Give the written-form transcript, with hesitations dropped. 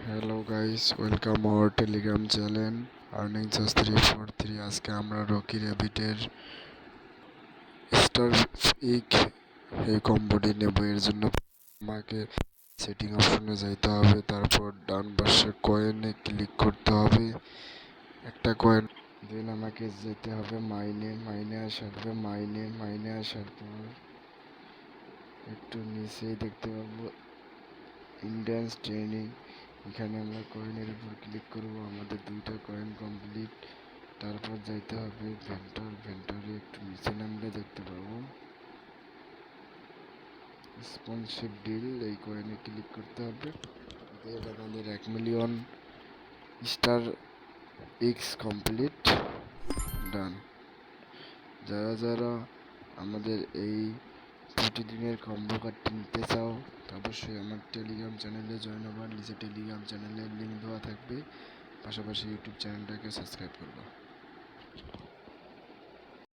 Hello guys, welcome hour Telegram channel earnings 343। আজকে আমরা Rocky র্যাবিটের star week এই কম্বোটি নেব। এর জন্য আমাকে সেটিং অপশনে যাইতে হবে, তারপর ডান পাশে কয়েনে ক্লিক করতে হবে। একটা কয়েন দেন আমাকে যেতে হবে মাইনে আসার পর একটু নিচেই দেখতে পাবো ইন্ডেন্স ট্রেনিং। এখানে আমরা কয়েনের উপর ক্লিক করব। আমাদের দুইটা কয়েন কমপ্লিট। তারপর যাইতে হবে ভেন্টরে একটু নিচে নামলে দেখতে পাবো স্পন্সরশিপ ডিল। এই কয়েনে ক্লিক করতে হবে। দেন আমাদের 1 মিলিয়ন স্টার এক্স কমপ্লিট, ডান। যারা আমাদের এই প্রতিদিনের কম্বো কার্ডটি নিতে চাও তো অবশ্যই আমার টেলিগ্রাম চ্যানেলে জয়েন হবার। নিচে টেলিগ্রাম চ্যানেলের লিঙ্ক দেওয়া থাকবে, পাশাপাশি ইউটিউব চ্যানেলটাকে সাবস্ক্রাইব করবা।